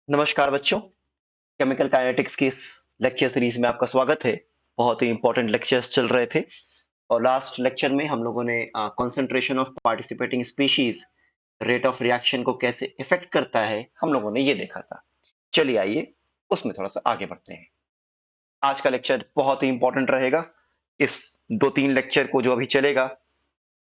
नमस्कार बच्चों, chemical kinetics की इस लेक्चर सीरीज में आपका स्वागत है। बहुत ही इंपॉर्टेंट लेक्चर्स चल रहे थे और लास्ट लेक्चर में हम लोगों ने concentration of participating species rate of reaction को कैसे इफेक्ट करता है हम लोगों ने ये देखा था। चलिए आइए उसमें थोड़ा सा आगे बढ़ते हैं। आज का लेक्चर बहुत ही इंपॉर्टेंट रहेगा। इस 2-3 लेक्चर को जो अभी चलेगा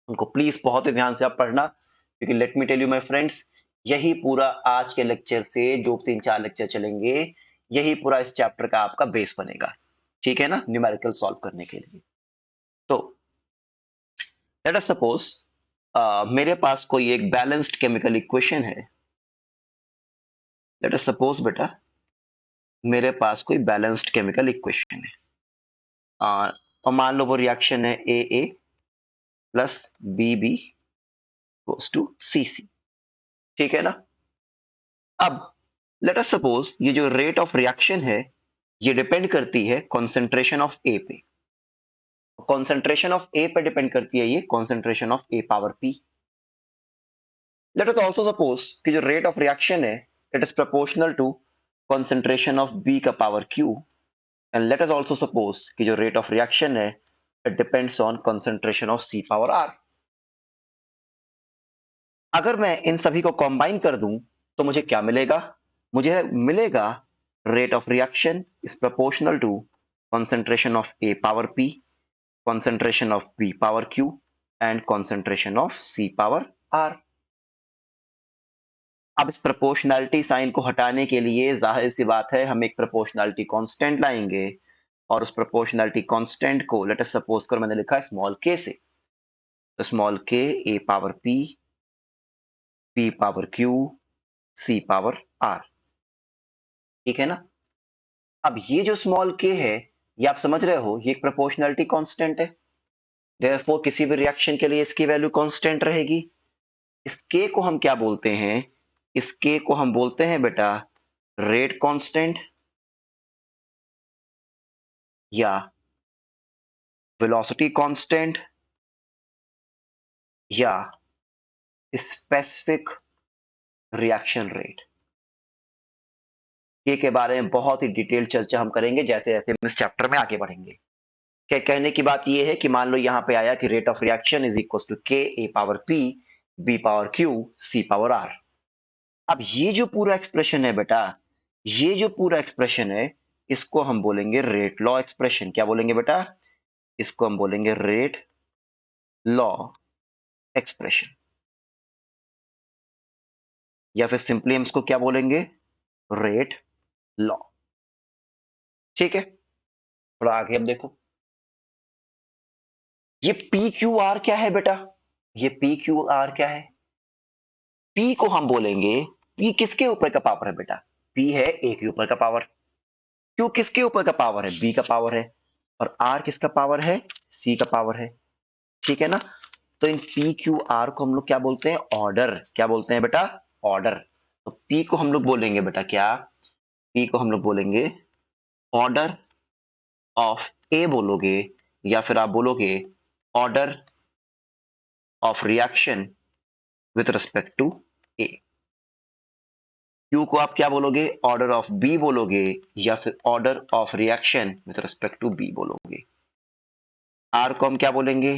उनको प्लीज बहुत ही ध्यान से आप पढ़ना, क्योंकि let me tell you my friends, यही पूरा आज के लेक्चर से जो 3-4 लेक्चर चलेंगे, यही पूरा इस चैप्टर का आपका बेस बनेगा। ठीक है ना, न्यूमेरिकल सॉल्व करने के लिए। तो लेट अस सपोज मेरे पास कोई एक बैलेंस्ड केमिकल इक्वेशन है। लेट अस सपोज बेटा, मेरे पास कोई बैलेंस्ड केमिकल इक्वेशन है। और मान लो वो रिएक्शन है A A plus B B goes to C C. ठीक है ना। अब लेट अस सपोज ये जो रेट ऑफ रिएक्शन है ये डिपेंड करती है कॉन्सेंट्रेशन ऑफ ए पे। कॉन्सेंट्रेशन ऑफ ए पे डिपेंड करती है ये concentration of A power P. Let us also suppose कि जो रेट ऑफ रिएक्शन है it is proportional to concentration of B का power Q. And let us also suppose कि जो रेट ऑफ रिएक्शन है it depends on concentration of C power R. अगर मैं इन सभी को कंबाइन कर दूं तो मुझे क्या मिलेगा? मुझे मिलेगा rate of reaction is proportional to concentration of A power P, concentration of B power Q and concentration of C power R। अब इस प्रोपोर्शनैलिटी साइन को हटाने के लिए जाहिर सी बात है हम एक प्रोपोर्शनैलिटी कांस्टेंट लाएंगे, और उस प्रोपोर्शनैलिटी कांस्टेंट को लेट अस सपोज कर मैंने लिखा है स्मॉल के से। तो small K A power P, P power Q, C power R. ठीक है ना। अब ये जो स्मॉल के है ये आप समझ रहे हो ये एक प्रोपोर्शनैलिटी कांस्टेंट है, देयरफॉर किसी भी रिएक्शन के लिए इसकी वैल्यू कांस्टेंट रहेगी। इस के को हम क्या बोलते हैं? इस के को हम बोलते हैं बेटा रेट कांस्टेंट या वेलोसिटी कांस्टेंट या स्पेसिफिक रिएक्शन रेट। के बारे में बहुत ही डिटेल चर्चा हम करेंगे जैसे जैसे हम इस चैप्टर में आगे बढ़ेंगे। क्या कहने की बात यह है कि मान लो यहां पे आया कि rate of reaction is equal to K A power P, B power Q, C power R. अब ये जो पूरा एक्सप्रेशन है बेटा, ये जो पूरा एक्सप्रेशन है इसको हम बोलेंगे रेट लॉ एक्सप्रेशन। क्या बोलेंगे बेटा? इसको हम बोलेंगे रेट लॉ एक्सप्रेशन, या फिर सिंपली हम इसको क्या बोलेंगे? Rate law. ठीक है, थोड़ा आगे अब देखो। ये पी क्यू आर क्या है बेटा? ये पी क्यू आर क्या है? पी को हम बोलेंगे, पी किसके ऊपर का पावर है बेटा? पी है ए के ऊपर का पावर। क्यू किसके ऊपर का पावर है? बी का पावर है। और आर किसका पावर है? सी का पावर है। ठीक है ना। तो इन पी क्यू आर को हम लोग क्या बोलते हैं? ऑर्डर। क्या बोलते हैं बेटा? ऑर्डर। तो पी को हम लोग बोलेंगे बेटा क्या? पी को हम लोग बोलेंगे ऑर्डर ऑफ ए बोलोगे, या फिर आप बोलोगे order of reaction with respect to A. Q को आप क्या बोलोगे? ऑर्डर ऑफ बी बोलोगे, या फिर order of reaction with respect to B बोलोगे। आर को हम क्या बोलेंगे?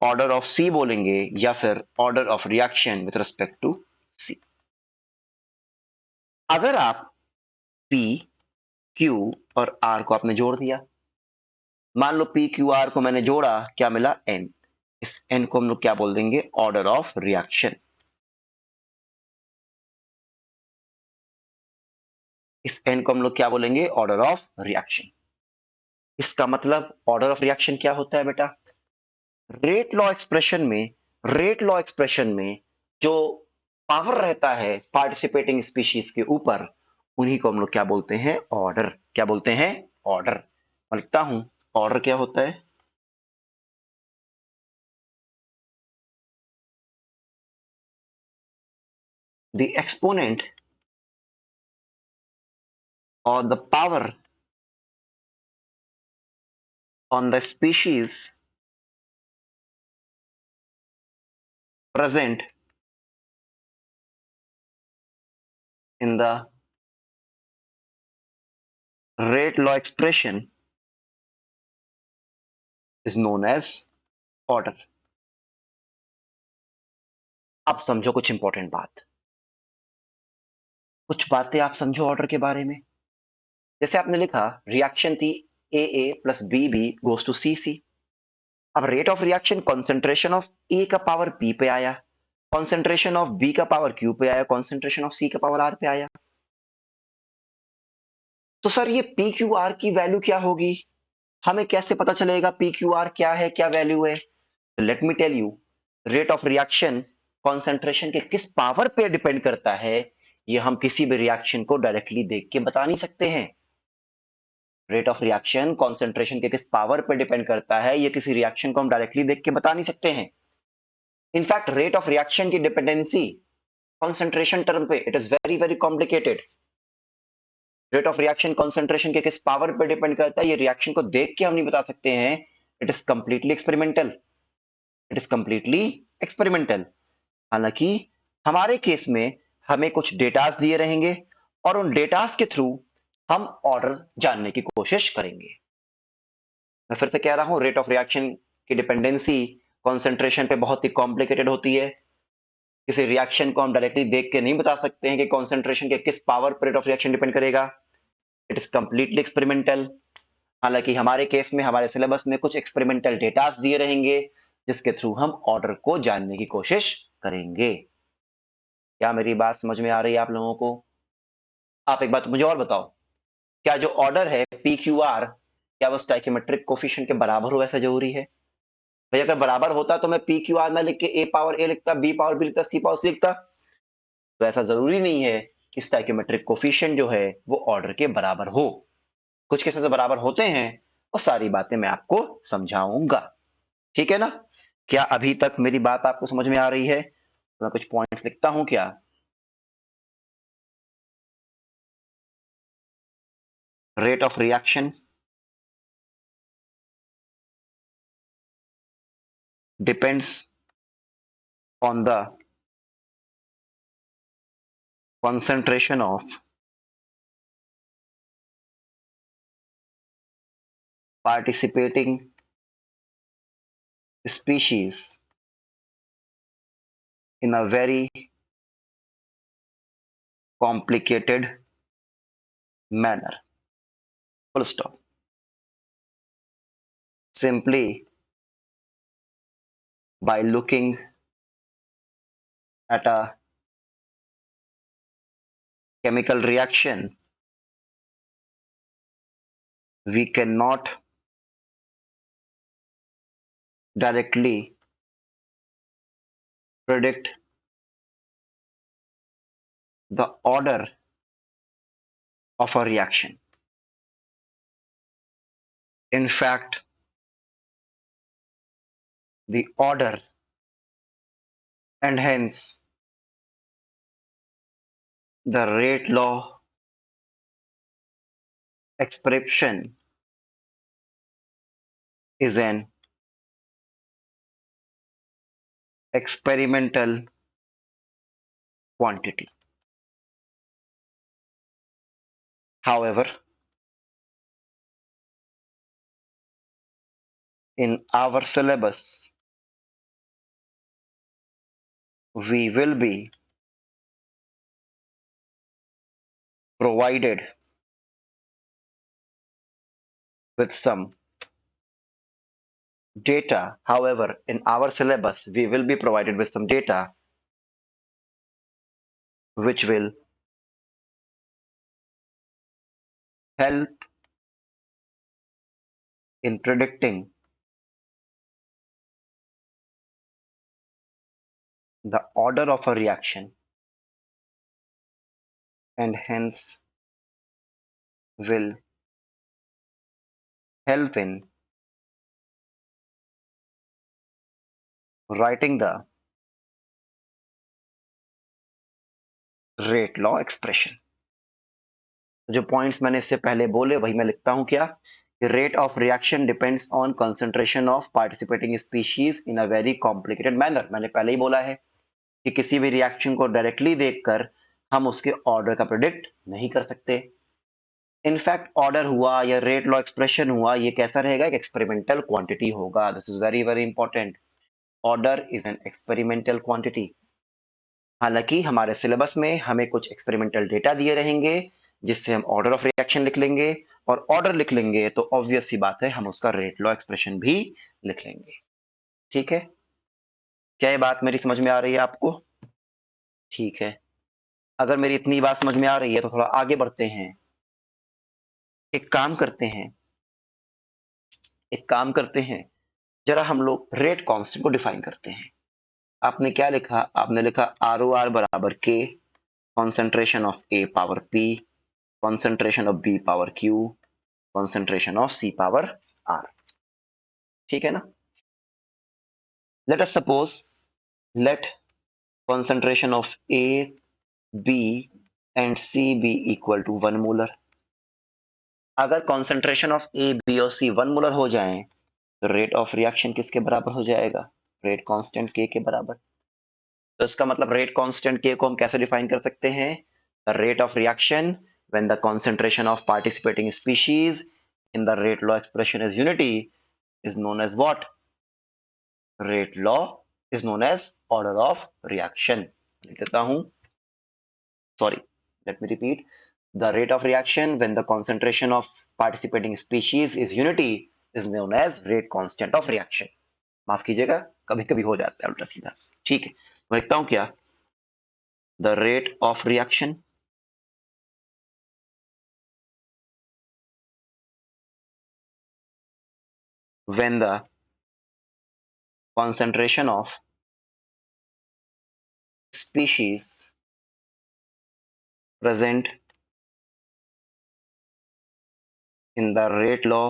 ऑर्डर ऑफ सी बोलेंगे, या फिर order of reaction with respect to C. अगर आप पी क्यू और आर को आपने जोड़ दिया, मान लो पी क्यू आर को मैंने जोड़ा, क्या मिला? एन। इस एन को हम लोग क्या बोल देंगे? Order of reaction. इस एन को हम लोग क्या बोलेंगे? Order of reaction. इसका मतलब ऑर्डर ऑफ रिएक्शन क्या होता है बेटा? रेट लॉ एक्सप्रेशन में, रेट लॉ एक्सप्रेशन में जो पावर रहता है पार्टिसिपेटिंग स्पीशीज के ऊपर, उन्हीं को हम लोग क्या बोलते हैं? ऑर्डर। क्या बोलते हैं? ऑर्डर। मैं लिखता हूं ऑर्डर क्या होता है। The exponent or the power on the species present in the rate law expression is known as order. अब समझो कुछ इंपॉर्टेंट बात, कुछ बातें आप समझो ऑर्डर के बारे में। जैसे आपने लिखा रिएक्शन थी A plus B goes to C. अब rate of reaction concentration of A का पावर पी पे आया, कॉन्सेंट्रेशन ऑफ बी का पावर क्यू पे आया, कॉन्सेंट्रेशन ऑफ सी का पावर आर पे आया। तो सर ये पी क्यू आर की वैल्यू क्या होगी, हमें कैसे पता चलेगा पी क्यू आर क्या है, क्या वैल्यू है? Let me tell you, rate of reaction concentration के किस पावर पे डिपेंड करता है, ये हम किसी भी रिएक्शन को डायरेक्टली देख के बता नहीं सकते हैं। रेट ऑफ रिएक्शन कॉन्सेंट्रेशन के किस पावर पे डिपेंड करता है, ये किसी रिएक्शन को हम डायरेक्टली देख के बता नहीं सकते हैं। इनफैक्ट रेट ऑफ रिएक्शन की डिपेंडेंसी कॉन्सेंट्रेशन टर्म पे it is very very complicated. Rate of reaction concentration के किस पावर पे डिपेंड करता है, ये रिएक्शन को देख के हम नहीं बता सकते हैं। It is completely experimental, it is completely experimental. हालांकि हमारे केस में हमें कुछ डेटास दिए रहेंगे और उन डेटास के थ्रू हम ऑर्डर जानने की कोशिश करेंगे। मैं फिर से कह रहा हूं, रेट ऑफ रिएक्शन की डिपेंडेंसी कॉन्सेंट्रेशन पे बहुत ही कॉम्प्लिकेटेड होती है। किसी रिएक्शन को हम डायरेक्टली देख के नहीं बता सकते हैं कि कॉन्सेंट्रेशन के किस पावर पर रेट ऑफ रिएक्शन डिपेंड करेगा। It is completely experimental. हालांकि हमारे केस में हमारे सिलेबस में कुछ एक्सपेरिमेंटल डेटास दिए रहेंगे जिसके थ्रू हम ऑर्डर को जानने की कोशिश करेंगे। क्या मेरी बात समझ में आ रही है आप लोगों को? आप एक बात मुझे और बताओ, क्या जो ऑर्डर है पी क्यू आर, क्या वो स्टाइकियोमेट्रिक कोफिशिएंट के बराबर हो, ऐसा जरूरी है? भाई अगर बराबर होता तो मैं पी क्यू आर में लिख के ए पावर ए लिखता, बी पावर बी लिखता, सी पावर सी लिखता। तो ऐसा जरूरी नहीं है कि स्टाइकियोमेट्रिक कोफिशिएंट जो है वो ऑर्डर के बराबर हो। कुछ केसेस में बराबर होते हैं, और सारी बातें मैं आपको समझाऊंगा। ठीक है ना? क्या अभी तक मेरी बात आपको समझ में आ रही है? तो मैं कुछ पॉइंट्स लिखता हूं क्या। Rate of reaction depends on the concentration of participating species in a very complicated manner. Full stop. Simply by looking at a chemical reaction, we cannot directly predict the order of a reaction. In fact, the order and hence the rate law expression is an experimental quantity. However, in our syllabus, we will be provided with some data. However, in our syllabus, we will be provided with some data which will help in predicting the order of a reaction and hence will help in writing the rate law expression. जो points मैंने इससे पहले बोले वही मैं लिखता हूं क्या, rate of reaction depends on concentration of participating species in a very complicated manner. मैंने पहले ही बोला है कि किसी भी रिएक्शन को डायरेक्टली देखकर हम उसके ऑर्डर का प्रेडिक्ट नहीं कर सकते। इनफैक्ट ऑर्डर हुआ या रेट लॉ एक्सप्रेशन हुआ, ये कैसा रहेगा? एक एक्सपेरिमेंटल क्वांटिटी होगा। This is very very important. Order is an experimental quantity. हालांकि हमारे सिलेबस में हमें कुछ एक्सपेरिमेंटल डेटा दिए रहेंगे जिससे हम ऑर्डर ऑफ रिएक्शन लिख लेंगे, और ऑर्डर लिख लेंगे तो ऑब्वियस सी बात है हम उसका रेट लॉ एक्सप्रेशन भी लिख लेंगे। ठीक है, क्या ये बात मेरी समझ में आ रही है आपको? ठीक है, अगर मेरी इतनी बात समझ में आ रही है तो थोड़ा आगे बढ़ते हैं। एक काम करते हैं, जरा हम लोग रेट कांस्टेंट को डिफाइन करते हैं। आपने क्या लिखा? आपने लिखा आर ओ आर बराबर के concentration of A power P, concentration of B power Q, concentration of C power R. ठीक है ना? Let us suppose, let concentration of A, B and C be equal to 1 molar. अगर concentration of A, B और C 1 molar हो जाएं तो rate of reaction किसके बराबर हो जाएगा? रेट कांस्टेंट K के बराबर। तो इसका मतलब रेट कांस्टेंट K को हम कैसे डिफाइन कर सकते हैं? The rate of reaction when the concentration of participating species in the rate law expression is unity is known as what? Rate law is known as order of reaction। लिख देता हूं, sorry, let me repeat. The rate of reaction when the concentration of participating species is unity is known as rate constant of reaction। माफ कीजिएगा, कभी कभी हो जाता है उल्टा सीधा। ठीक है, मैं लिखता हूं क्या? The rate of reaction when the concentration of species present in the rate law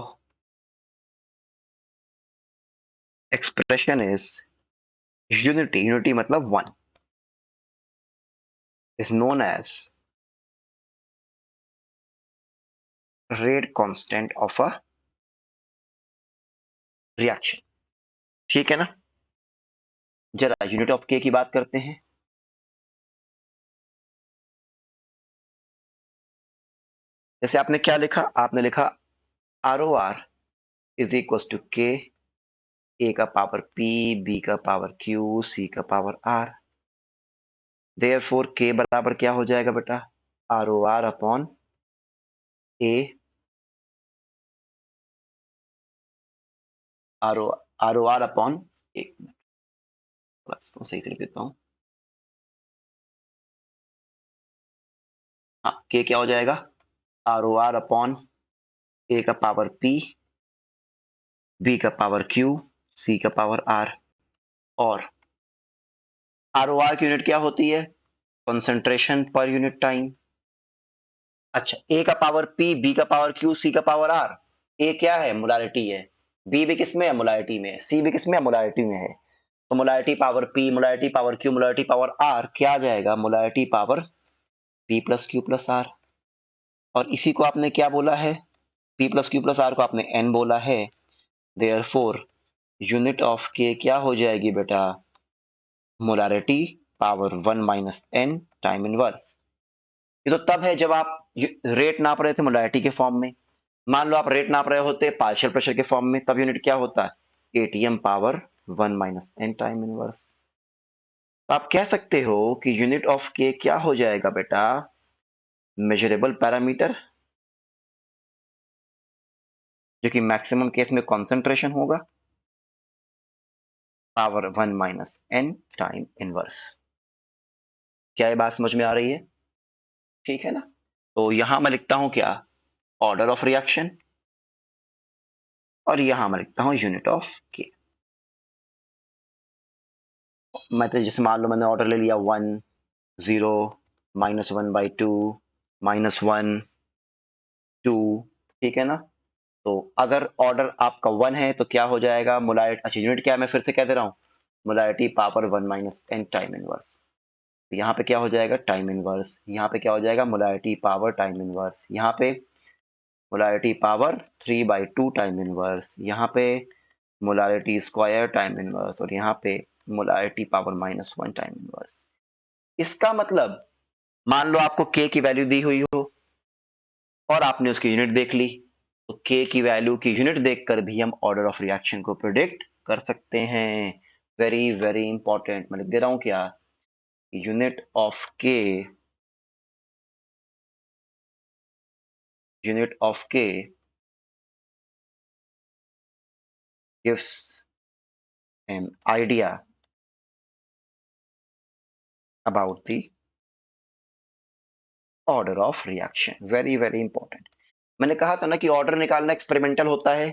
expression is unity, unity मतलब 1, is known as rate constant of a reaction। ठीक है ना? जरा यूनिट ऑफ के की बात करते हैं। जैसे आपने क्या लिखा? आपने लिखा R O R is equal to K, A का पावर पी, बी का पावर क्यू, सी का पावर आर। देयरफॉर के बराबर क्या हो जाएगा बेटा? Are O are upon A, are O are upon, एक मिनट इसको सही से लिख देता हूं। हाँ, के क्या हो जाएगा? आर ओ आर अपॉन ए का पावर पी, बी का पावर क्यू, सी का पावर आर। और आर ओ आर की यूनिट क्या होती है? Concentration per unit time. अच्छा, ए का पावर पी, बी का पावर क्यू, सी का पावर आर। ए क्या है? मोलारिटी है। बी भी किस में है? मोलारिटी में। सी भी किस में है? मोलारिटी में है। तो molarity power P, molarity power Q, molarity power R क्या आ जाएगा? Molarity power P plus Q plus R. और इसी को आपने क्या बोला है? P plus Q plus R को आपने एन बोला है। देयरफॉर यूनिट ऑफ के क्या हो जाएगी बेटा? Molarity power 1 minus N time inverse. ये तो तब है जब आप रेट नाप रहे थे मोलारिटी के फॉर्म में। मान लो आप रेट नाप रहे होते पार्शियल प्रेशर के फॉर्म में, तब यूनिट क्या होता है? ATM power 1 minus N time inverse. तो आप कह सकते हो कि यूनिट ऑफ के क्या हो जाएगा बेटा? मेजरेबल पैरामीटर, जो कि मैक्सिमम केस में कॉन्सेंट्रेशन होगा, power 1 minus N time inverse. क्या ये बात समझ में आ रही है? ठीक है ना? तो यहां मैं लिखता हूं क्या? ऑर्डर ऑफ रिएक्शन, और यहां मैं लिखता हूं यूनिट ऑफ के। मैं तो जैसे मान लो मैंने ऑर्डर ले लिया 1, 0, -1/2, -1, 2। ठीक है ना? तो अगर ऑर्डर आपका 1 है तो क्या हो जाएगा? मोलारिटी, अच्छा यूनिट क्या है मैं फिर से कह दे रहा हूं, molarity power 1 minus N time inverse. तो यहाँ पे क्या हो जाएगा? Time inverse. यहाँ पे क्या हो जाएगा? Molarity power time inverse. यहाँ पे मोलारिटी पावर 3/2 टाइम इनवर्स। यहाँ पे मोलारिटी स्क्वायर टाइम इनवर्स, और यहाँ पे मोलारिटी पावर -1 टाइम इनवर्स। इसका मतलब मान लो आपको के की वैल्यू दी हुई हो, और आपने उसकी यूनिट देख ली, तो के की वैल्यू की यूनिट देखकर भी हम ऑर्डर ऑफ रिएक्शन को प्रिडिक्ट कर सकते हैं। वेरी वेरी इंपॉर्टेंट, मैं लिख दे रहा हूं क्या, यूनिट ऑफ के, यूनिट ऑफ के gives an idea about the order of reaction। Very very important. मैंने कहा था ना कि ऑर्डर निकालना एक्सपेरिमेंटल होता है,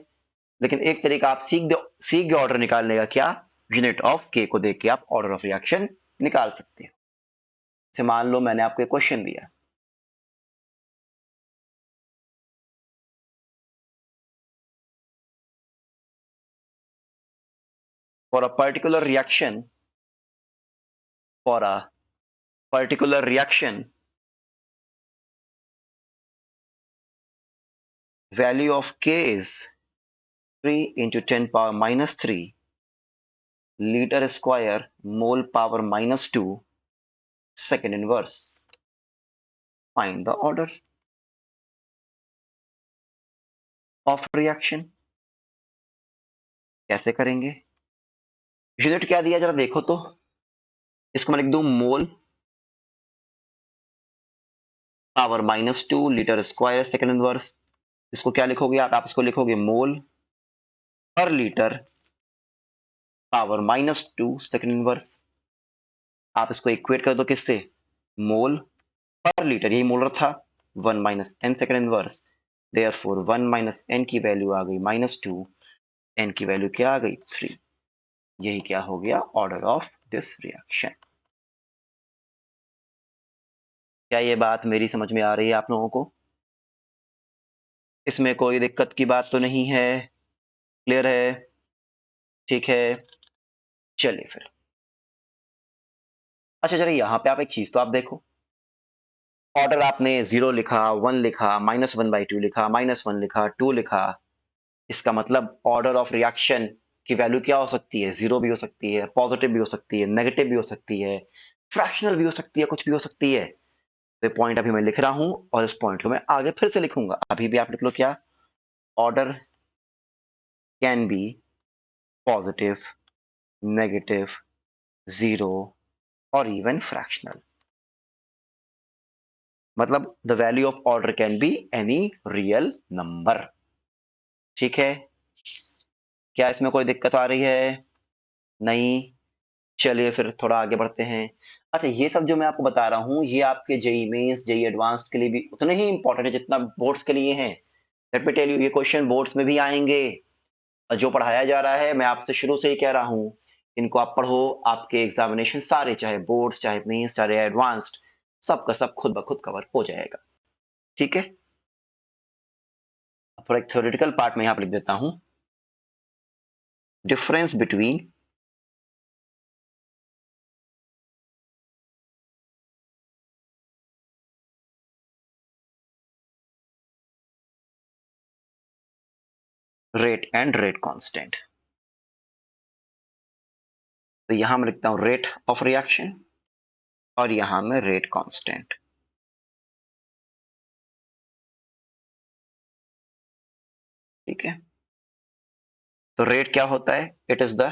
लेकिन एक तरीका आप सीख गए ऑर्डर निकालने का, क्या, यूनिट ऑफ के को देख के आप ऑर्डर ऑफ रिएक्शन निकाल सकते हो। जैसे मान लो मैंने आपको एक क्वेश्चन दिया, for a particular reaction, for a particular reaction value of k is 3 into 10 power minus 3 liter square mole power minus 2 second inverse। Find the order of reaction। कैसे करेंगे, यूनिट क्या दिया जरा देखो तो, इसको मैं लिख दूं mole power minus 2 litre square second inverse. इसको क्या लिखोगे आप इसको लिखोगे mole per litre power minus 2 second inverse. आप इसको इक्वेट कर दो किससे, मोल पर लीटर, यही मोलर था, 1 minus N second inverse, therefore 1 minus N की वैल्यू आ गई माइनस 2, एन की वैल्यू क्या आ गई 3। यही क्या हो गया ऑर्डर ऑफ दिस रिएक्शन। क्या ये बात मेरी समझ में आ रही है आप लोगों को, इसमें कोई दिक्कत की बात तो नहीं है, क्लियर है, ठीक है, चलिए फिर। अच्छा चलिए यहाँ पे आप एक चीज तो आप देखो, ऑर्डर आपने 0 लिखा, 1 लिखा, -1/2 लिखा, -1 लिखा, 2 लिखा, इसका मतलब ऑर्डर ऑफ रिएक्शन की वैल्यू क्या हो सकती है, 0 भी हो सकती है, पॉजिटिव भी हो सकती है, नेगेटिव भी हो सकती है, फ्रैक्शनल भी हो सकती है, कुछ भी हो सकती है। तो पॉइंट अभी मैं लिख रहा हूं और इस पॉइंट को मैं आगे फिर से लिखूंगा, अभी भी आप लिख लो क्या, order can be positive, negative, 0 और इवन फ्रैक्शनल। मतलब the value of order can be any real number. ठीक है, क्या इसमें कोई दिक्कत आ रही है, नहीं, चलिए फिर थोड़ा आगे बढ़ते हैं। अच्छा ये सब जो मैं आपको बता रहा हूँ ये आपके जेई मेंस जेई एडवांस्ड के लिए भी उतने ही इंपॉर्टेंट है जितना बोर्ड्स के लिए हैं। लेट मी टेल यू, ये क्वेश्चन बोर्ड्स में भी आएंगे। और जो पढ़ाया जा रहा है मैं आपसे शुरू से ही कह रहा हूँ, इनको आप पढ़ो, आपके एग्जामिनेशन सारे, चाहे बोर्ड्स चाहे मेंस चाहे एडवांस्ड, सबका सब खुद ब खुद कवर हो जाएगा। ठीक है, थोड़ा एक थ्योरेटिकल पार्ट में यहाँ पर लिख देता हूँ, difference between rate and rate constant. तो यहां मैं लिखता हूं रेट ऑफ रिएक्शन और यहां मैं रेट कांस्टेंट। ठीक है, तो रेट क्या होता है, इट इज द,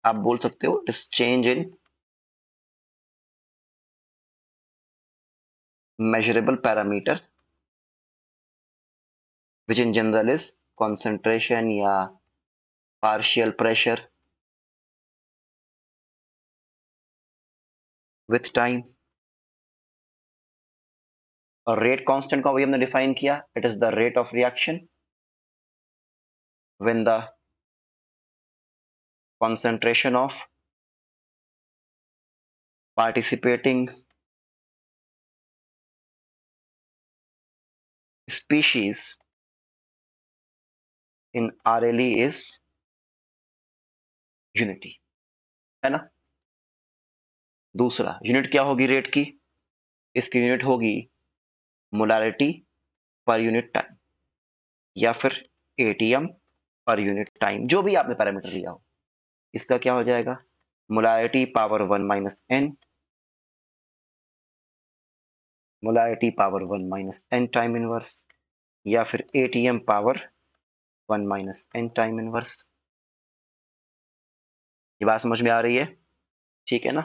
आप बोल सकते हो it is change in measurable parameter which in general is concentration या partial pressure with time। और रेट कांस्टेंट को अभी हमने डिफाइन किया, it is the rate of reaction when the concentration of participating species in RLE is unity, है ना। दूसरा unit क्या होगी रेट की, इसकी यूनिट होगी मोलारिटी पर यूनिट टाइम या फिर एटीएम पर यूनिट टाइम, जो भी आपने पैरामीटर लिया हो। इसका क्या हो जाएगा, molarity power 1 minus N molarity power 1 minus N time inverse, या फिर ATM power 1 minus N time inverse. ये बात समझ में आ रही है? ठीक है ना?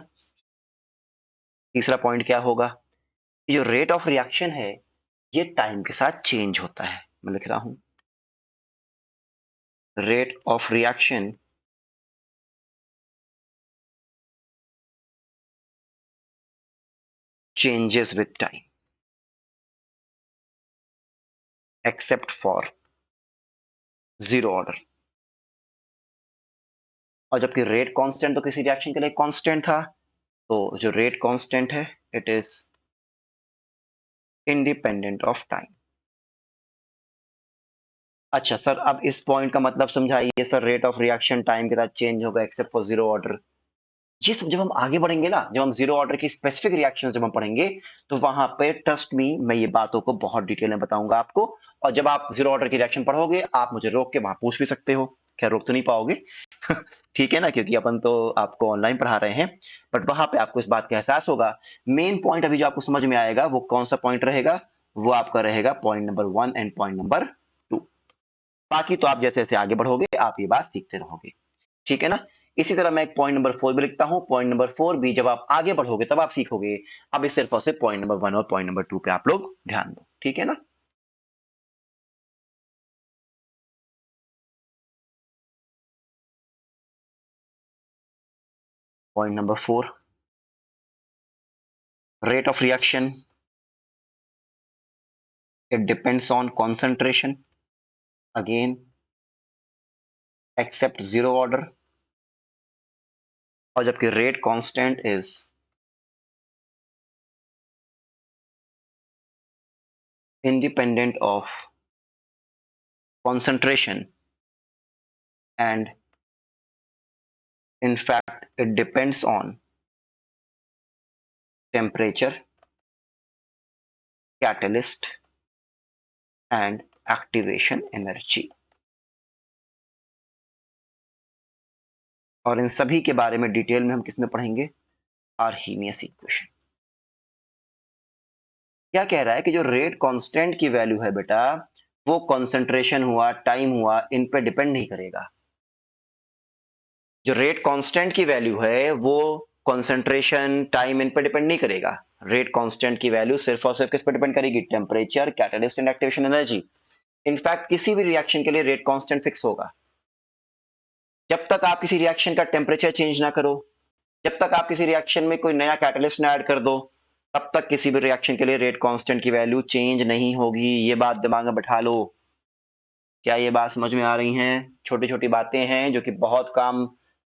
तीसरा पॉइंट क्या होगा? जो रेट ऑफ रिएक्शन है ये टाइम के साथ चेंज होता है। मैं लिख रहा हूं, rate of reaction changes with time except for zero order. और जबकि रेट कांस्टेंट तो किसी रिएक्शन के लिए कांस्टेंट था, तो जो रेट कांस्टेंट है it is independent of time. अच्छा सर, अब इस पॉइंट का मतलब समझाइए sir. Rate of reaction time के साथ चेंज होगा एक्सेप्ट फॉर जीरो ऑर्डर। ये सब जब हम आगे बढ़ेंगे ना, जब हम जीरो ऑर्डर की स्पेसिफिक रिएक्शंस जब हम पढ़ेंगे, तो वहां पे ट्रस्ट मी मैं ये बातों को बहुत डिटेल में बताऊंगा आपको। और जब आप जीरो ऑर्डर की रिएक्शन पढ़ोगे, आप मुझे रोक के वहां पूछ भी सकते हो। खैर रोक तो नहीं पाओगे ठीक है ना, क्योंकि अपन तो आपको ऑनलाइन पढ़ा रहे हैं, बट वहां पे आपको इस बात का एहसास होगा। मेन पॉइंट अभी जो आपको समझ में आएगा वो कौन सा पॉइंट रहेगा? वो आपका रहेगा point number 1 and point number 2। बाकी तो आप जैसे जैसे आगे बढ़ोगे आप ये बात सीखते रहोगे। ठीक है ना? इसी तरह मैं एक पॉइंट नंबर 4 भी लिखता हूं। पॉइंट नंबर 4 भी जब आप आगे बढ़ोगे तब आप सीखोगे। अब इस सिर्फ और सिर्फ पॉइंट नंबर 1 और पॉइंट नंबर 2 पे आप लोग ध्यान दो। ठीक है ना? Point number 4, rate of reaction, it depends on concentration, again except zero order। और जबकि rate constant is independent of concentration, and in fact it depends on temperature, catalyst and activation energy। और इन सभी के बारे में डिटेल में हम किसमें पढ़ेंगे? आर्हीमियस इक्वेशन। क्या कह रहा है कि जो रेट कांस्टेंट की वैल्यू है बेटा, वो कंसंट्रेशन हुआ, टाइम हुआ, इन पे डिपेंड नहीं करेगा। जो रेट कांस्टेंट की वैल्यू है वो कंसंट्रेशन, टाइम इन पे डिपेंड नहीं करेगा। रेट कांस्टेंट की वैल्यू सिर्फ और सिर्फ किस पे डिपेंड करेगी? Temperature, catalyst and activation energy. In fact किसी भी रिएक्शन के लिए रेट कांस्टेंट फिक्स होगा। जब तक आप किसी रिएक्शन का टेम्परेचर चेंज ना करो, जब तक आप किसी रिएक्शन में कोई नया कैटलिस्ट ना ऐड कर दो, तब तक किसी भी रिएक्शन के लिए रेट कांस्टेंट की वैल्यू चेंज नहीं होगी। ये बात दिमाग में बैठा लो। क्या ये बात समझ में आ रही हैं? छोटी छोटी बातें हैं जो कि बहुत काम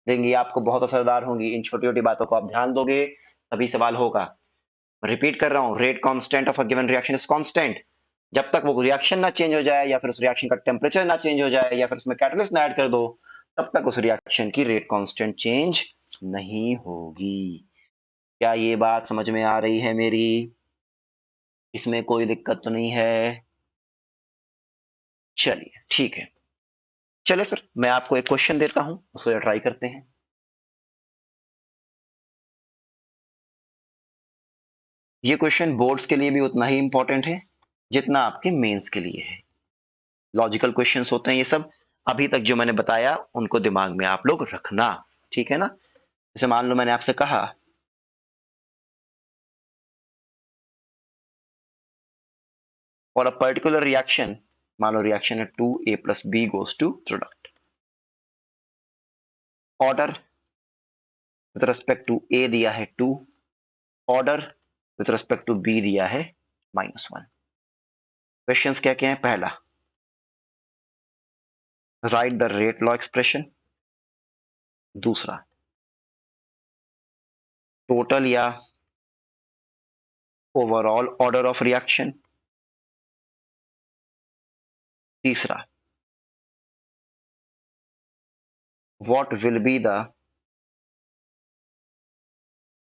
देंगी आपको, बहुत असरदार होंगी। इन छोटी छोटी बातों को आप ध्यान दोगे तभी सवाल होगा। रिपीट कर रहा हूं, rate constant of a given reaction is constant. जब तक वो रिएक्शन ना चेंज हो जाए, या फिर उस रिएक्शन का टेम्परेचर ना चेंज हो जाए, या फिर उसमें कैटलिस्ट ना ऐड कर दो, तब तक उस रिएक्शन की रेट कांस्टेंट चेंज नहीं होगी। क्या ये बात समझ में आ रही है मेरी? इसमें कोई दिक्कत तो नहीं है? चलिए ठीक है। चलिए फिर मैं आपको एक क्वेश्चन देता हूं, उसको ट्राई करते हैं। ये क्वेश्चन बोर्ड्स के लिए भी उतना ही इंपॉर्टेंट है जितना आपके मेंस के लिए है। लॉजिकल क्वेश्चंस होते हैं ये सब। अभी तक जो मैंने बताया उनको दिमाग में आप लोग रखना। ठीक है ना? जैसे मान लो मैंने आपसे कहा फॉर अ पर्टिकुलर रिएक्शन, मान लो रिएक्शन है 2a plus B goes to product. Order with respect to A दिया है 2, order with respect to B दिया है -1। क्वेश्चंस क्या क्या है? पहला, write the rate law expression. दूसरा, टोटल या ओवरऑल ऑर्डर ऑफ रिएक्शन। तीसरा, what will be the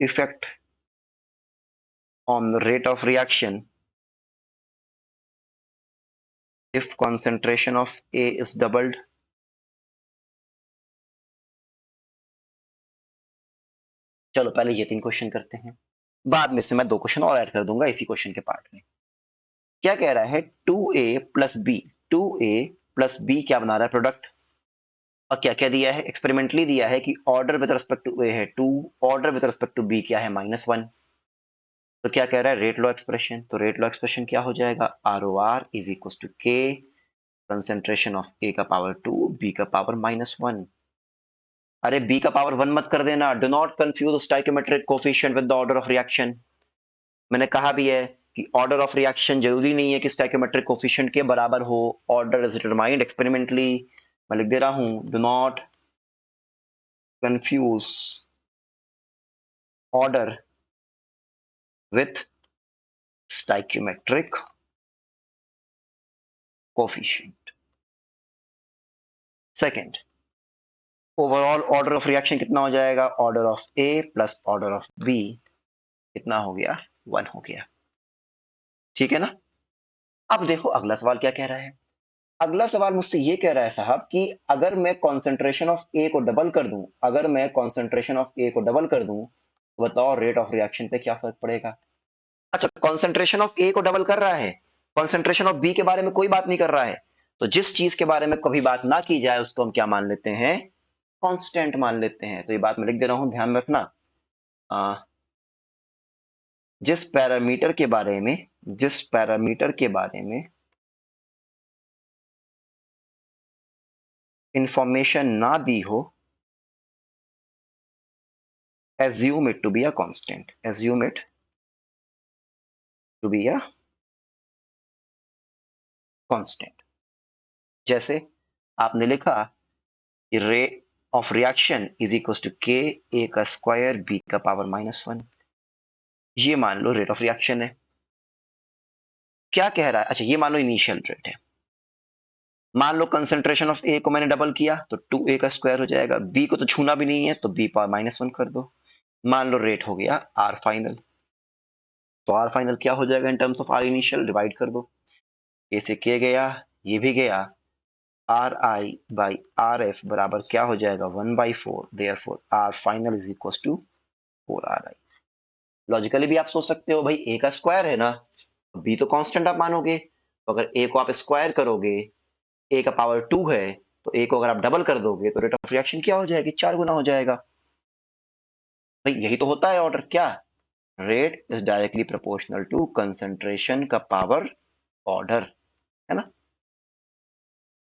effect on the rate of reaction if concentration of A is doubled। चलो पहले ये 3 क्वेश्चन करते हैं। बाद में इसमें मैं 2 क्वेश्चन और ऐड कर दूंगा इसी क्वेश्चन के पार्ट में। क्या कह रहा है 2a plus B, 2a plus B क्या बना रहा है प्रोडक्ट, और क्या क्या दिया है, एक्सपेरिमेंटली दिया है कि order with respect to A है 2, order with respect to B क्या है -1। तो क्या कह रहा है रेट लॉ एक्सप्रेशन, तो रेट लॉ एक्सप्रेशन क्या हो जाएगा R O R is equal to K concentration of A का पावर 2 बी का पावर -1। अरे बी का पावर 1 मत कर देना, do not confuse stoichiometric coefficient with the order of reaction. मैंने कहा भी है कि ऑर्डर ऑफ रिएक्शन जरूरी नहीं है कि स्टोइकियोमेट्रिक कोफिशिएंट के बराबर हो, ऑर्डर इज डिटरमाइंड एक्सपेरिमेंटली। मैं लिख दे रहा हूं do not confuse order with stoichiometric coefficient। Second, overall order of reaction कितना हो जाएगा, order of A plus order of B कितना हो गया 1 हो गया। ठीक है ना। अब देखो अगला सवाल क्या कह रहा है। अगला सवाल मुझसे ये कह रहा है साहब कि अगर मैं कॉन्सेंट्रेशन ऑफ ए को डबल कर दूं, अगर मैं कॉन्सेंट्रेशन ऑफ ए को डबल कर दूं तो बताओ रेट ऑफ रिएक्शन पे क्या फर्क पड़ेगा। अच्छा, कॉन्सेंट्रेशन ऑफ ए को डबल कर रहा है, कॉन्सेंट्रेशन ऑफ बी के बारे में कोई बात नहीं कर रहा है। तो जिस चीज के बारे में कभी बात ना की जाए उसको हम क्या मान लेते हैं, कांस्टेंट मान लेते हैं। तो ये बात मैं लिख दे रहा हूं, ध्यान में रखना। जिस पैरामीटर के बारे में, जिस पैरामीटर के बारे में इंफॉर्मेशन ना दी हो, assume it to be a constant, assume it to be a constant। जैसे आपने लिखा कि rate of reaction is equal to K A का स्क्वायर बी का पावर -1। ये मान लो रेट ऑफ रिएक्शन है। क्या कह रहा है, अच्छा ये मान लो इनिशियल रेट है। मान लो कंसेंट्रेशन ऑफ ए को मैंने डबल किया तो 2a का स्क्वायर हो जाएगा, बी को तो छूना भी नहीं है तो बी पावर -1 कर दो। मान लो रेट हो गया आर फाइनल, तो आर फाइनल क्या हो जाएगा in terms of R initial, divide कर दो, ए से के गया, ये भी गया, R I by R F बराबर क्या हो जाएगा 1/4, therefore R final is equal to 4 RI। Logically भी आप सोच सकते हो भाई ए का स्क्वायर है ना, बी तो कांस्टेंट आप मानोगे, तो अगर ए को आप स्क्वायर करोगे, ए का पावर 2 है, तो ए को अगर आप डबल कर दोगे तो रेट ऑफ रिएक्शन क्या हो जाएगी, 4 गुना हो जाएगा। भाई यही तो होता है ऑर्डर, क्या, rate is directly proportional to concentration का पावर ऑर्डर, है ना।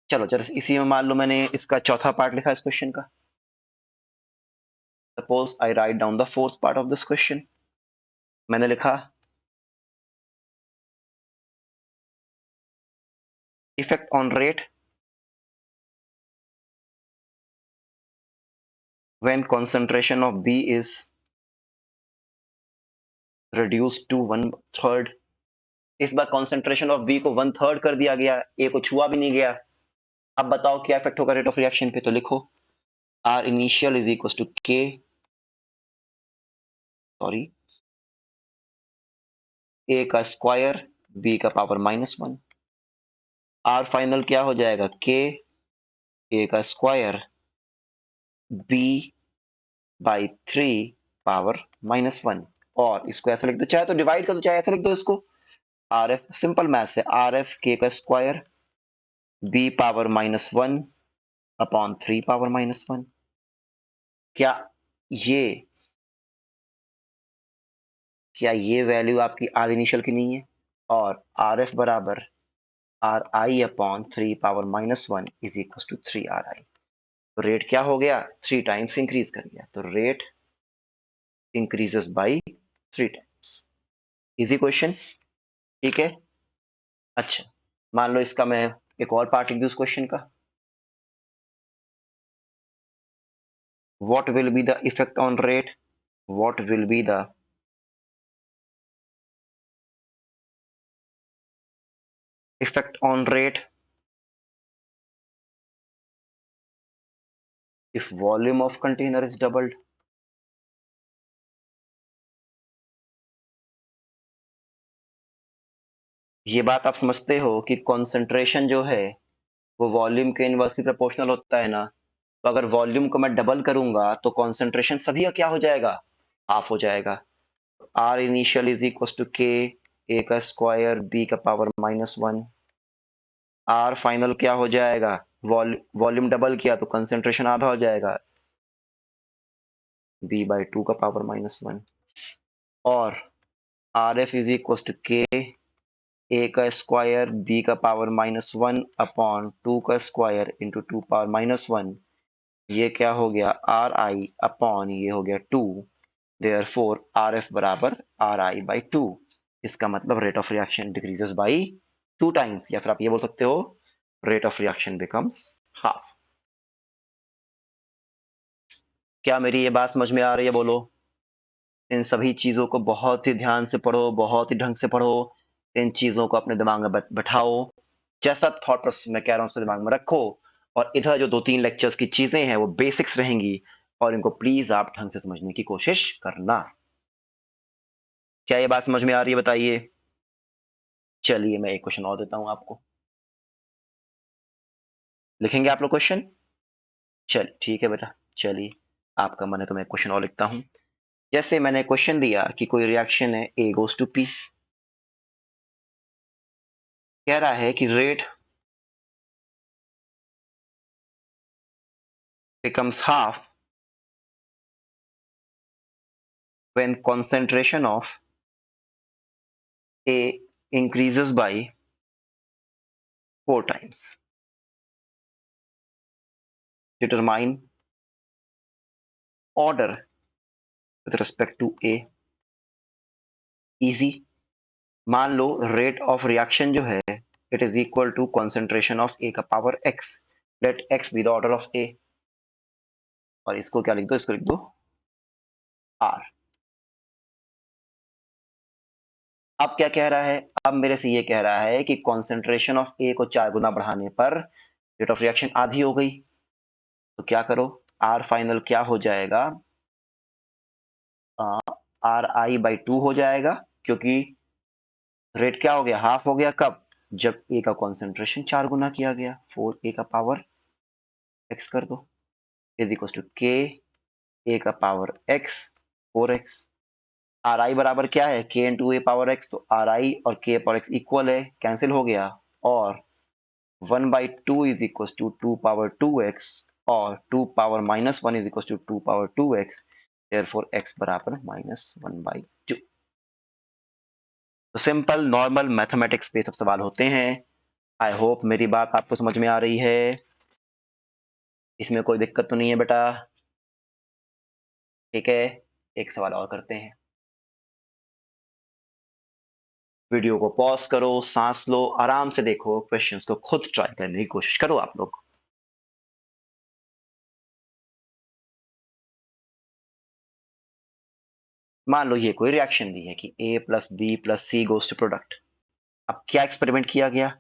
चलो जरा इसी में मान लो मैंने इसका चौथा पार्ट लिखा इस क्वेश्चन का। Suppose I write down the fourth part of this question. मैंने लिखा effect on rate when concentration of B is reduced to 1/3। इस बार concentration of B को 1/3 कर दिया गया, A को छुआ भी नहीं गया। अब बताओ क्या इफेक्ट होगा रेट ऑफ रिएक्शन पे, तो लिखो R initial is equals to K, sorry, A का स्क्वायर B का पावर -1। R फाइनल क्या हो जाएगा K A का स्क्वायर B बाई 3 पावर -1। और इसको ऐसा लिख दो, चाहे तो डिवाइड कर दो चाहे ऐसा लिख दो इसको, आर एफ, सिंपल मैथ्स है, आर एफ के का square B power -1 upon 3 power -1। क्या ये, क्या ये वैल्यू आपकी आर इनिशियल की नहीं है, और आर एफ बराबर R I upon 3 power -1 is equal to 3 RI। तो रेट क्या हो गया, 3 टाइम्स इंक्रीज कर गया, तो rate increases by 3 times. Easy question, ठीक है। अच्छा, मान लो इसका मैं एक और पार्ट लिख दूं इस क्वेश्चन का। What will be the effect on rate? What will be the effect on rate if volume of container is doubled? ये बात आप समझते हो कि कॉन्सेंट्रेशन जो है वो वॉल्यूम के इनवर्सली प्रोपोर्शनल होता है ना। तो अगर वॉल्यूम को मैं डबल करूंगा तो कॉन्सेंट्रेशन सभी का क्या हो जाएगा, हाफ हो जाएगा। R initial is equal to K A का स्क्वायर बी का पावर -1, आर फाइनल क्या हो जाएगा, वॉल्यूम डबल किया तो कंसेंट्रेशन आधा हो जाएगा, b/2 का पावर -1, और R F is equal to K A का स्क्वायर बी का पावर -1 अपॉन 2 का स्क्वायर इंटू 2 पावर -1, ये क्या हो गया, आर आई अपॉन ये हो गया 2, देयरफॉर आर एफ बराबर RI/2। इसका मतलब rate of reaction decreases by 2 times, या फिर आप ये बोल सकते हो rate of reaction becomes half. क्या मेरी ये बात समझ में आ रही है, बोलो। इन सभी चीजों को बहुत ही ध्यान से पढ़ो, बहुत ही ढंग से पढ़ो, इन चीजों को अपने दिमाग में बैठाओ, जैसा थॉट प्रोसेस मैं कह रहा हूं उसको दिमाग में रखो, और इधर जो 2-3 लेक्चर्स की चीजें हैं वो बेसिक्स रहेंगी, और इनको प्लीज आप ढंग से समझने की कोशिश करना। क्या ये बात समझ में आ रही है, बताइए। चलिए मैं एक क्वेश्चन और देता हूं आपको, लिखेंगे आप लोग क्वेश्चन। चल ठीक है बेटा, चलिए आपका मन है तो मैं क्वेश्चन और लिखता हूं। जैसे मैंने क्वेश्चन दिया कि कोई रिएक्शन है A goes to P, कह रहा है कि rate becomes half when concentration of A increases by 4 times. Determine order with respect to A. Easy. मान लो रेट ऑफ रिएक्शन जो है it is equal to concentration of A का power x, let x be the order of A, और इसको क्या लिख दो, इसको लिख दो R। अब क्या कह रहा है, अब मेरे से ये कह रहा है कि कॉन्सेंट्रेशन ऑफ ए को 4 गुना बढ़ाने पर रेट ऑफ रिएक्शन आधी हो गई, तो क्या करो, R फाइनल क्या हो जाएगा, RI/2 हो जाएगा, क्योंकि रेट क्या हो गया, हाफ हो गया, कब, जब ए का कॉन्सेंट्रेशन 4 गुना किया गया, 4A का पावर x कर दो is equal to K A का पावर x 4x। RI बराबर क्या है, k इंटू ए पावर x, तो RI और k पावर x इक्वल है, कैंसिल हो गया, और 1/2 is equal to 2 power 2x, और 2 power -1 is equal to 2 power 2x, therefore x बराबर -1/2। तो सिंपल नॉर्मल मैथमेटिक्स पे सब सवाल होते हैं। आई होप मेरी बात आपको समझ में आ रही है, इसमें कोई दिक्कत तो नहीं है बेटा। ठीक है, एक सवाल और करते हैं। वीडियो को पॉज करो, सांस लो, आराम से देखो, क्वेश्चंस को खुद ट्राई करने की कोशिश करो आप लोग। मान लो ये कोई रिएक्शन दी है कि A plus B plus C goes to product. अब क्या एक्सपेरिमेंट किया गया,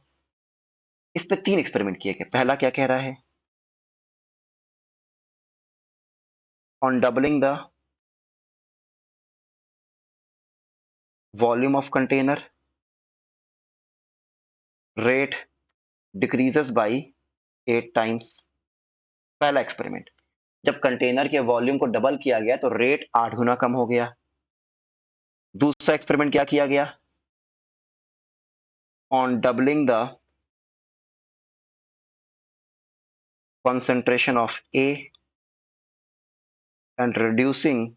इस पे 3 एक्सपेरिमेंट किए गए। पहला क्या कह रहा है, on doubling the volume of container rate decreases by 8 times. पहला एक्सपेरिमेंट, जब कंटेनर के वॉल्यूम को डबल किया गया तो रेट 8 गुना कम हो गया। दूसरा एक्सपेरिमेंट क्या किया गया, on doubling the concentration of A and reducing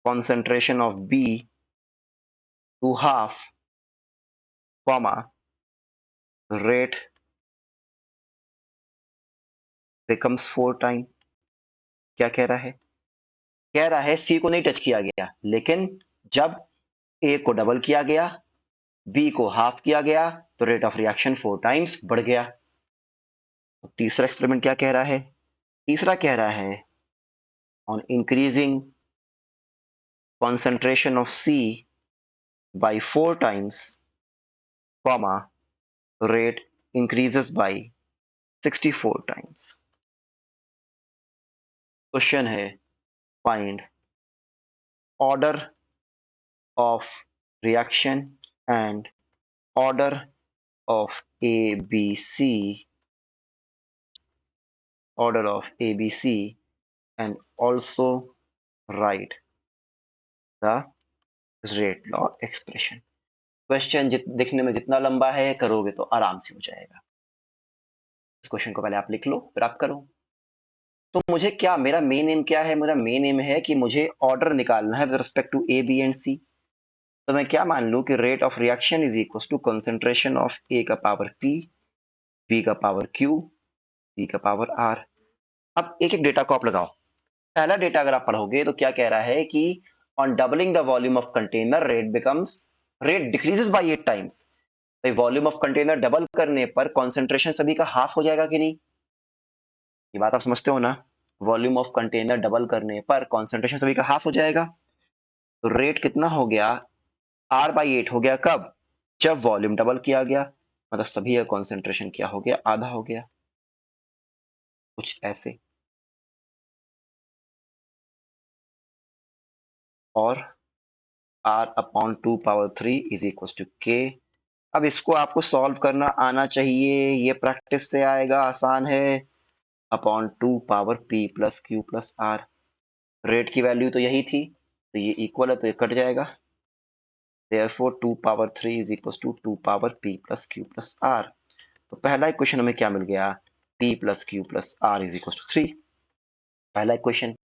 concentration of B to half, comma, rate becomes 4 times। क्या कह रहा है, कह रहा है C को नहीं टच किया गया, लेकिन जब A को डबल किया गया, B को हाफ किया गया, तो रेट ऑफ रिएक्शन 4 टाइम्स बढ़ गया। तो तीसरा एक्सपेरिमेंट क्या कह रहा है, तीसरा कह रहा है on increasing concentration of C by 4 times, comma, rate increases by 64 times। Question है, find order of reaction and order of ABC, order of ABC, and also right the rate law expression. Question दिखने में जितना लंबा है करोगे तो आराम से हो जाएगा। इस क्वेश्चन को पहले आप लिख लो फिर आप करो। तो मुझे क्या, मेरा मेन एम क्या है? मेरा मेन एम है कि मुझे ऑर्डर निकालना है with respect to A B and C. तो मैं क्या मान लूं कि rate of reaction is equal to concentration of A का पावर पी, बी का पावर क्यू, सी का पावर आर। अब एक एक डेटा को आप लगाओ। पहला डेटा अगर आप पढ़ोगे तो क्या कह रहा है कि on doubling the volume of container rate decreases by 8 times. भाई वॉल्यूम ऑफ कंटेनर डबल करने पर कॉन्सेंट्रेशन सभी का हाफ हो जाएगा कि नहीं? ये बात आप समझते हो ना? वॉल्यूम ऑफ कंटेनर डबल करने पर कॉन्सेंट्रेशन सभी का हाफ हो जाएगा। तो रेट कितना हो गया? R/8 हो गया कब? जब वॉल्यूम डबल किया गया, मतलब सभी का कॉन्सेंट्रेशन क्या हो गया? आधा हो गया। कुछ ऐसे। और R/2 is equal to K। अब इसको आपको सॉल्व करना आना चाहिए, ये प्रैक्टिस से आएगा, आसान है। (2 plus Q plus R. Rate की वैल्यू तो यही थी, तो ये इक्वल है तो ये कट जाएगा। Therefore 2 is equals to 2 plus Q plus R. तो पहला इक्वेशन हमें क्या मिल गया? P plus Q plus R is equal to 3। पहला इक्वेशन।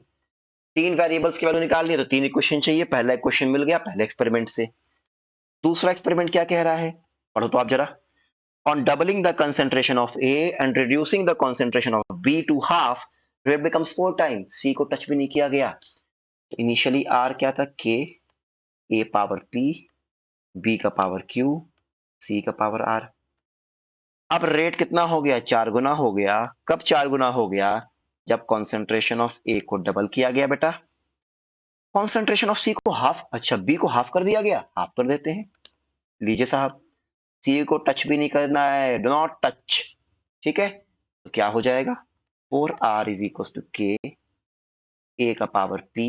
तीन वेरिएबल्स की वैल्यू निकालनी है तो तीन इक्वेशन चाहिए। पहला इक्वेशन मिल गया पहले एक्सपेरिमेंट से। दूसरा एक्सपेरिमेंट क्या कह रहा है? पढ़ो तो आप जरा। On doubling the concentration of A and reducing the concentration of B to half, rate becomes 4 times. C को टच भी नहीं किया गया। तो इनिशियली R क्या था? K, A power P, B का पावर Q, C का पावर R। अब रेट कितना हो गया? 4 गुना हो गया। कब 4 गुना हो गया? जब कॉन्सेंट्रेशन ऑफ ए को डबल किया गया बेटा। कॉन्सेंट्रेशन ऑफ सी को हाफ, अच्छा बी को हाफ कर दिया गया, हाफ कर देते हैं। लीजिए साहब, सी को टच भी नहीं करना है, डू नॉट टच। ठीक है, तो क्या हो जाएगा? 4R is equal to K, A का पावर पी,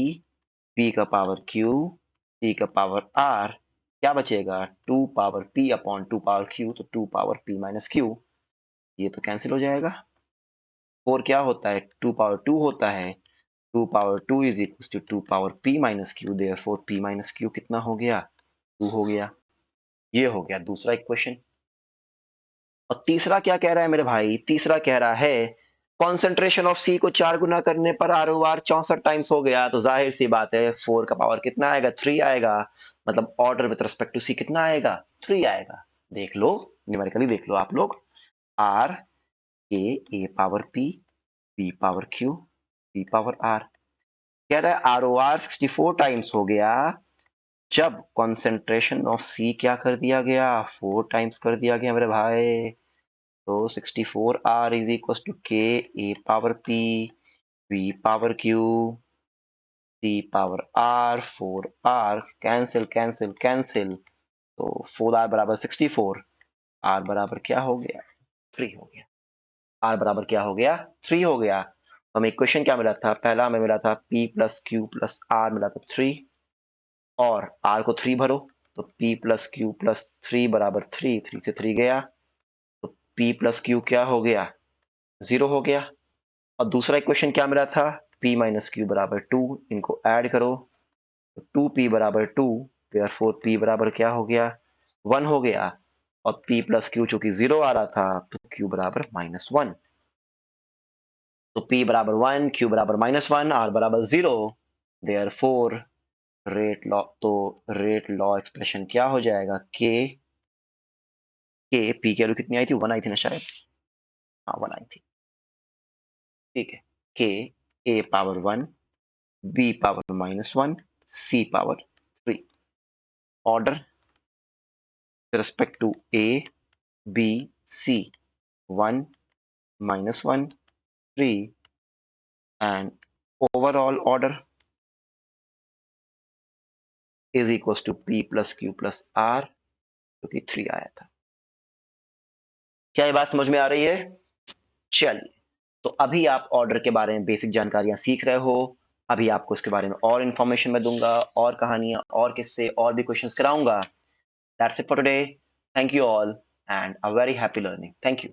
बी का पावर क्यू, सी का पावर आर। क्या बचेगा? 2 power P upon 2 power Q, तो 2 पावर पी माइनस क्यू। ये तो कैंसिल हो जाएगा। 4 क्या होता है? 2 पावर 2 होता है। 2 power 2 is equal to 2 power P minus Q, therefore P minus Q कितना हो गया? 2 हो गया। ये हो गया दूसरा इक्वेशन। और तीसरा क्या कह रहा है मेरे भाई? तीसरा कह रहा है कॉन्सेंट्रेशन ऑफ सी को 4 गुना करने पर ROR 64 टाइम्स हो गया। तो जाहिर सी बात है 4 का पावर कितना आएगा? 3 आएगा। मतलब ऑर्डर विद रिस्पेक्ट टू सी कितना आएगा? 3 आएगा। देख लो, न्यूमेरिकली देख लो आप लोग। R K, A power P, B power Q, C power R. कह रहा है ROR 64 टाइम्स हो गया जब कॉन्सेंट्रेशन ऑफ सी क्या कर दिया गया? 4 टाइम्स कर दिया गया मेरे भाई। तो 64R is equal to K, A power P, B power Q, C power R. 4R cancel cancel cancel, तो 4R बराबर 64। R बराबर क्या हो गया? 3 हो गया। R बराबर क्या हो गया? 3 हो गया। हमें इक्वेशन क्या मिला था? पहला हमें मिला था P plus Q plus R मिला था 3, और R को 3 भरो, तो P प्लस क्यू प्लस 3 बराबर 3, 3 से 3 गया, तो P प्लस क्यू क्या हो गया? 0 हो गया। और दूसरा इक्वेशन क्या मिला था? P माइनस क्यू बराबर 2, इनको ऐड करो, तो 2P बराबर 2, देयरफॉर P बराबर क्या हो गया? 1 हो गया। और P प्लस क्यू चूंकि 0 आ रहा था तो Q बराबर -1। तो P बराबर 1, Q बराबर -1, R बराबर 0, देयरफॉर रेट लॉ, तो रेट लॉ एक्सप्रेशन क्या हो जाएगा? P की वैल्यू कितनी आई थी? 1 आई थी ना शायद। हाँ 1 आई थी। ठीक है, K A power 1, B power -1, C power 3। Order respect to A, B, C, 1, -1, 3, and overall order is equals to P plus Q plus R, जो कि 3 आया था। क्या ये बात समझ में आ रही है? चलिए, तो अभी आप ऑर्डर के बारे में बेसिक जानकारियां सीख रहे हो। अभी आपको इसके बारे में और इंफॉर्मेशन मैं दूंगा, और कहानियां, और किस्से, और भी क्वेश्चंस कराऊंगा। That's it for today. Thank you all and a very happy learning. Thank you.